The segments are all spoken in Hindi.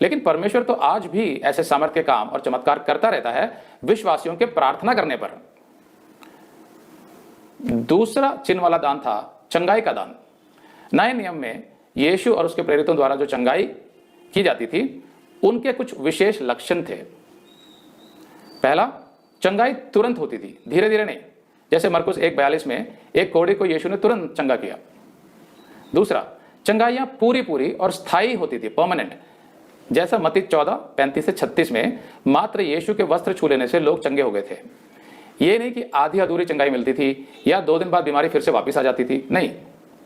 लेकिन परमेश्वर तो आज भी ऐसे सामर्थ्य के काम और चमत्कार करता रहता है विश्वासियों के प्रार्थना करने पर। दूसरा चिन्ह वाला दान था चंगाई का दान। नए नियम में यीशु और उसके प्रेरितों द्वारा जो चंगाई की जाती थी उनके कुछ विशेष लक्षण थे। पहला, चंगाई तुरंत होती थी, धीरे धीरे नहीं, जैसे मरकुस 1:42 में एक कोढ़ी को यीशु ने तुरंत चंगा किया। दूसरा, चंगाइयां पूरी पूरी और स्थायी होती थी, परमानेंट, जैसा मत्ती 14:35 से 36 में मात्र यीशु के वस्त्र छू लेने से लोग चंगे हो गए थे। ये नहीं कि आधी अधूरी चंगाई मिलती थी या 2 दिन बाद बीमारी फिर से वापस आ जाती थी, नहीं,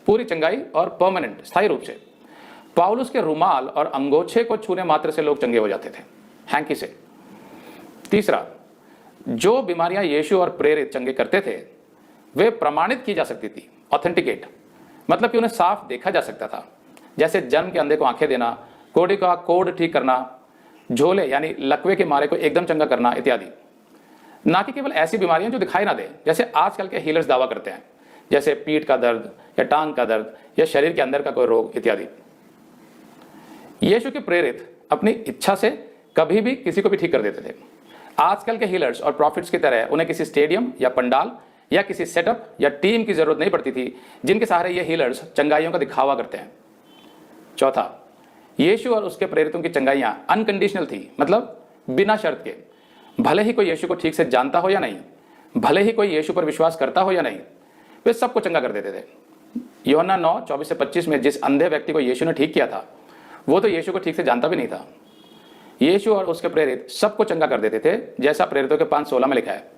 पूरी चंगाई और परमानेंट, स्थायी रूप से। पौलुस के रुमाल और अंगोछे को छूने मात्र से लोग चंगे हो जाते थे, हैंकी से। तीसरा, जो बीमारियां यीशु और प्रेरित चंगे करते थे वे प्रमाणित की जा सकती थी, ऑथेंटिकेट, मतलब कि उन्हें साफ देखा जा सकता था, जैसे जन्म के अंधे को आंखें देना, कोढ़ी का कोढ़ ठीक करना, झोले यानी लकवे के मारे को एकदम चंगा करना इत्यादि। ना कि केवल ऐसी बीमारियां जो दिखाई ना दे, जैसे आजकल के हीलर्स दावा करते हैं, जैसे पीठ का दर्द या टांग का दर्द या शरीर के अंदर का कोई रोग इत्यादि। यीशु के प्रेरित अपनी इच्छा से कभी भी किसी को भी ठीक कर देते थे। आजकल के हीलर्स और प्रॉफिट्स की तरह उन्हें किसी स्टेडियम या पंडाल या किसी सेटअप या टीम की जरूरत नहीं पड़ती थी जिनके सहारे ये हीलर्स चंगाइयों का दिखावा करते हैं। चौथा, यीशु और उसके प्रेरितों की चंगाइयां अनकंडीशनल थी, मतलब बिना शर्त के। भले ही कोई यीशु को ठीक से जानता हो या नहीं, भले ही कोई यीशु पर विश्वास करता हो या नहीं, वे सबको चंगा कर देते थे। यूहन्ना 9:24 से 25 में जिस अंधे व्यक्ति को यीशु ने ठीक किया था वो तो यीशु को ठीक से जानता भी नहीं था। यीशु और उसके प्रेरित सबको चंगा कर देते थे, जैसा प्रेरितों के 5:16 में लिखा है।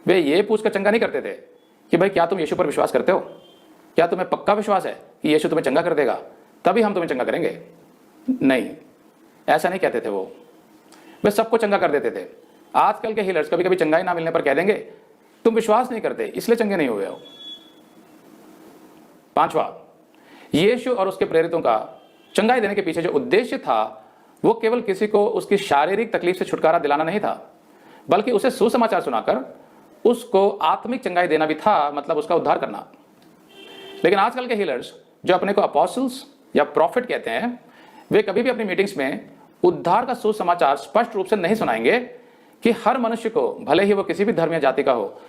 वे ये पूछकर चंगा नहीं करते थे कि भाई क्या तुम यीशु पर विश्वास करते हो, क्या तुम्हें पक्का विश्वास है कि यीशु तुम्हें चंगा कर देगा, तभी हम तुम्हें चंगा करेंगे। नहीं, ऐसा नहीं कहते थे वे सबको चंगा कर देते थे। आजकल के हीलर्स कभी कभी चंगाई ना मिलने पर कह देंगे तुम विश्वास नहीं करते इसलिए चंगे नहीं हुए हो। पांचवा, यीशु और उसके प्रेरितों का चंगाई देने के पीछे जो उद्देश्य था वो केवल किसी को उसकी शारीरिक तकलीफ से छुटकारा दिलाना नहीं था, बल्कि उसे सुसमाचार सुनाकर उसको आत्मिक चंगाई देना भी था, मतलब उसका उद्धार करना। लेकिन आजकल के हीलर्स जो अपने को अपोस्टल्स या प्रॉफिट कहते हैं, वे कभी भी अपनी मीटिंग्स में उद्धार का सुसमाचार स्पष्ट रूप से नहीं सुनाएंगे कि हर मनुष्य को, भले ही वो किसी भी धर्म या जाति का हो,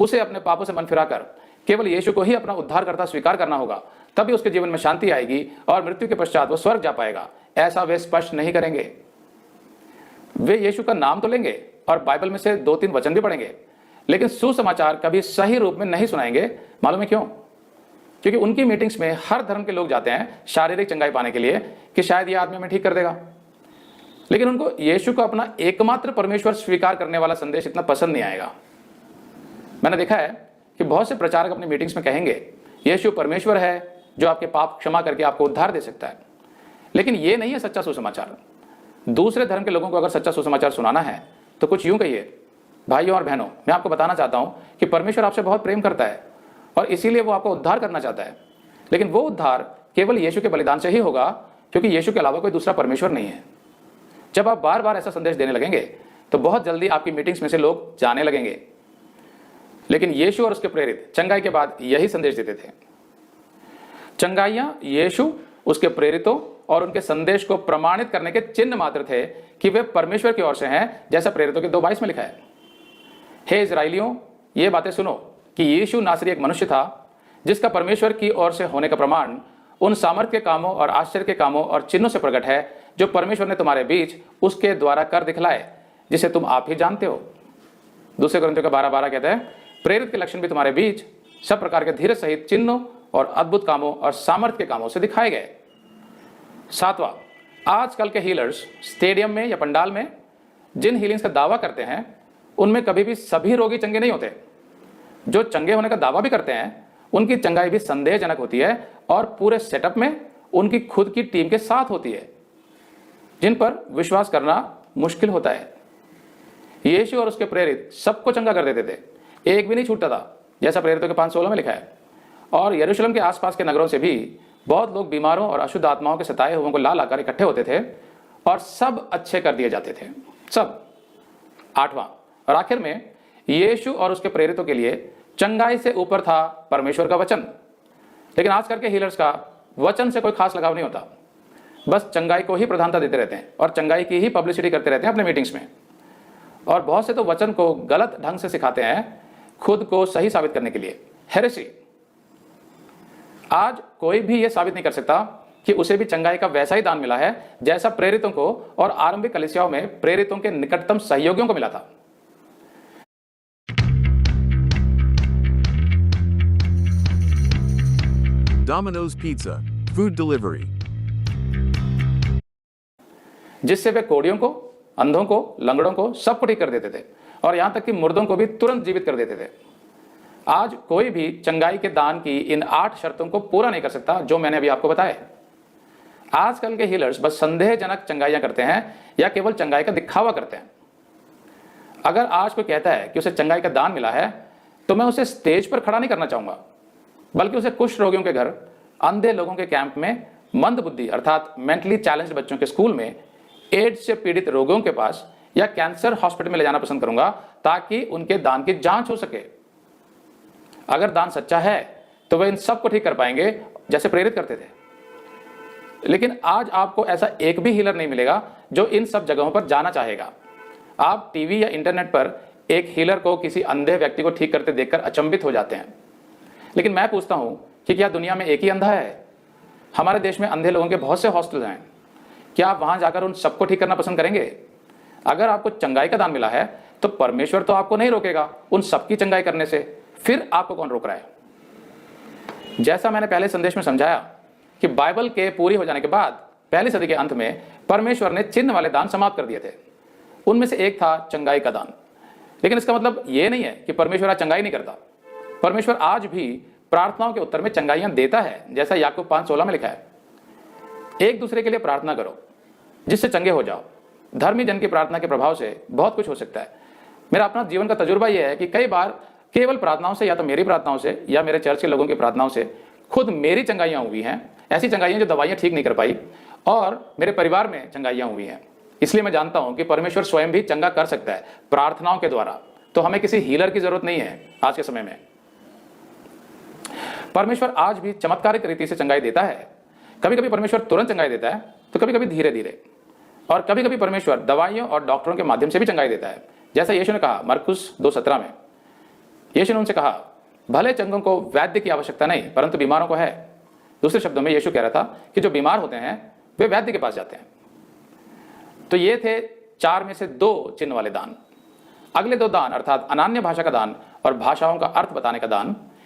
उसे अपने पापों से मन फिराकर केवल यीशु को ही अपना उद्धारकर्ता स्वीकार करना होगा, तभी उसके जीवन में शांति आएगी और मृत्यु के पश्चात वो स्वर्ग जा पाएगा। ऐसा वे स्पष्ट नहीं करेंगे। वे यीशु का नाम तो लेंगे और बाइबल में से 2-3 वचन भी पढ़ेंगे, लेकिन सुसमाचार कभी सही रूप में नहीं सुनाएंगे। मालूम है क्यों? क्योंकि उनकी मीटिंग्स में हर धर्म के लोग जाते हैं शारीरिक चंगाई पाने के लिए कि शायद ये आदमी में ठीक कर देगा, लेकिन उनको यीशु को अपना एकमात्र परमेश्वर स्वीकार करने वाला संदेश इतना पसंद नहीं आएगा। मैंने देखा है कि बहुत से प्रचारक अपनी मीटिंग्स में कहेंगे यीशु परमेश्वर है जो आपके पाप क्षमा करके आपको उद्धार दे सकता है, लेकिन ये नहीं है सच्चा सुसमाचार। दूसरे धर्म के लोगों को अगर सच्चा सुसमाचार सुनाना है तो कुछ यूं कहिए, भाइयों और बहनों, मैं आपको बताना चाहता हूं कि परमेश्वर आपसे बहुत प्रेम करता है और इसीलिए वो आपको उद्धार करना चाहता है, लेकिन वो उद्धार केवल यीशु के बलिदान से ही होगा, क्योंकि यीशु के अलावा कोई दूसरा परमेश्वर नहीं है। जब आप बार बार ऐसा संदेश देने लगेंगे तो बहुत जल्दी आपकी मीटिंग्स में से लोग जाने लगेंगे। लेकिन यीशु और उसके प्रेरित चंगाई के बाद यही संदेश देते थे। चंगाइयां यीशु, उसके प्रेरितों और उनके संदेश को प्रमाणित करने के चिन्ह मात्र थे कि वे परमेश्वर की ओर से हैं, जैसा प्रेरितों के 2:22 में लिखा है। हे इजराइलियों, ये बातें सुनो कि यीशु नासरी एक मनुष्य था जिसका परमेश्वर की ओर से होने का प्रमाण उन सामर्थ्य के कामों और आश्चर्य के कामों और चिन्हों से प्रकट है जो परमेश्वर ने तुम्हारे बीच उसके द्वारा कर दिखलाए, जिसे तुम आप ही जानते हो। दूसरे कोरिन्थियों का 12:12 कहते हैं, प्रेरित के लक्षण भी तुम्हारे बीच सब प्रकार के धीरज सहित चिन्हों और अद्भुत कामों और सामर्थ्य के कामों से दिखाए गए। सातवां, आजकल के हीलर्स स्टेडियम में या पंडाल में जिन हीलिंग्स का दावा करते हैं उनमें कभी भी सभी रोगी चंगे नहीं होते। जो चंगे होने का दावा भी करते हैं उनकी चंगाई भी संदेहजनक होती है और पूरे सेटअप में उनकी खुद की टीम के साथ होती है, जिन पर विश्वास करना मुश्किल होता है। यीशु और उसके प्रेरित सबको चंगा कर देते थे, एक भी नहीं छूटता था, जैसा प्रेरितों के 5:16 में लिखा है। और यरूशलेम के आसपास के नगरों से भी बहुत लोग बीमारों और अशुद्ध आत्माओं के सताए हुओं को ला लाकर इकट्ठे होते थे और सब अच्छे कर दिए जाते थे, सब। आठवां और आखिर में, यीशु और उसके प्रेरितों के लिए चंगाई से ऊपर था परमेश्वर का वचन। लेकिन आजकल के हीलर्स का वचन से कोई खास लगाव नहीं होता। बस चंगाई को ही प्रधानता देते रहते हैं और चंगाई की ही पब्लिसिटी करते रहते हैं अपने मीटिंग्स में। और बहुत से तो वचन को गलत ढंग से सिखाते हैं खुद को सही साबित करने के लिए। हेरेसी। आज कोई भी यह साबित नहीं कर सकता कि उसे भी चंगाई का वैसा ही दान मिला है जैसा प्रेरितों को और आरंभिक कलीसियाओं में प्रेरितों के निकटतम सहयोगियों को मिला था। Domino's Pizza, food delivery. जिससे वे कोड़ियों को, अंधों को, लंगड़ों को सबको ठीक कर देते थे और यहां तक कि मुर्दों को भी तुरंत जीवित कर देते थे। आज कोई भी चंगाई के दान की इन 8 शर्तों को पूरा नहीं कर सकता जो मैंने अभी आपको बताए। आजकल के हीलर्स बस संदेहजनक चंगाइयां करते हैं या केवल चंगाई का दिखावा करते हैं। अगर आज कोई कहता है कि उसे चंगाई का दान मिला है तो मैं उसे स्टेज पर खड़ा नहीं करना चाहूंगा, बल्कि उसे कुष्ठ रोगियों के घर, अंधे लोगों के कैंप में, मंद बुद्धि अर्थात मेंटली चैलेंज्ड बच्चों के स्कूल में, एड्स से पीड़ित रोगियों के पास या कैंसर हॉस्पिटल में ले जाना पसंद करूंगा ताकि उनके दान की जांच हो सके। अगर दान सच्चा है तो वे इन सब को ठीक कर पाएंगे जैसे प्रेरित करते थे। लेकिन आज आपको ऐसा एक भी हीलर नहीं मिलेगा जो इन सब जगहों पर जाना चाहेगा। आप टीवी या इंटरनेट पर एक हीलर को किसी अंधे व्यक्ति को ठीक करते देखकर अचंभित हो जाते हैं। लेकिन मैं पूछता हूं कि क्या दुनिया में एक ही अंधा है? हमारे देश में अंधे लोगों के बहुत से हॉस्टल हैं। क्या आप वहां जाकर उन सबको ठीक करना पसंद करेंगे? अगर आपको चंगाई का दान मिला है तो परमेश्वर तो आपको नहीं रोकेगा उन सबकी चंगाई करने से, फिर आपको कौन रोक रहा है? जैसा मैंने पहले संदेश में समझाया कि बाइबल के पूरी हो जाने के बाद पहली सदी के अंत में परमेश्वर ने चिन्ह वाले दान समाप्त कर दिए थे। उनमें से एक था चंगाई का दान। लेकिन इसका मतलब यह नहीं है कि परमेश्वर आज चंगाई नहीं करता। परमेश्वर आज भी प्रार्थनाओं के उत्तर में चंगाइयां देता है, जैसा याकूब 5:16 में लिखा है। एक दूसरे के लिए प्रार्थना करो जिससे चंगे हो जाओ। धर्मी जन की प्रार्थना के प्रभाव से बहुत कुछ हो सकता है। मेरा अपना जीवन का तजुर्बा यह है कि कई बार केवल प्रार्थनाओं से, या तो मेरी प्रार्थनाओं से या मेरे चर्च के लोगों की प्रार्थनाओं से खुद मेरी चंगाइयां हुई हैं। ऐसी चंगाइयां जो दवाइयां ठीक नहीं कर पाई, और मेरे परिवार में चंगाइयां हुई हैं। इसलिए मैं जानता हूं कि परमेश्वर स्वयं भी चंगा कर सकता है प्रार्थनाओं के द्वारा। तो हमें किसी हीलर की जरूरत नहीं है। आज के समय में परमेश्वर आज भी चमत्कारिक रीति से चंगाई देता है। कभी कभी परमेश्वर तुरंत चंगाई देता है तो कभी कभी धीरे धीरे, और कभी कभी परमेश्वर दवाइयों और डॉक्टरों के माध्यम से भी चंगाई देता है। जैसा यीशु ने कहा मरकुस 2:17 में। यीशु ने उनसे कहा, भले चंगों को वैद्य की आवश्यकता नहीं परंतु बीमारों को है। दूसरे शब्दों में यीशु कह रहा था कि जो बीमार होते हैं वे वैद्य के पास जाते हैं। तो ये थे 4 में से 2 चिन्ह वाले दान। अगले 2 दान अर्थात अनन्य भाषा का दान और भाषाओं का अर्थ बताने का दान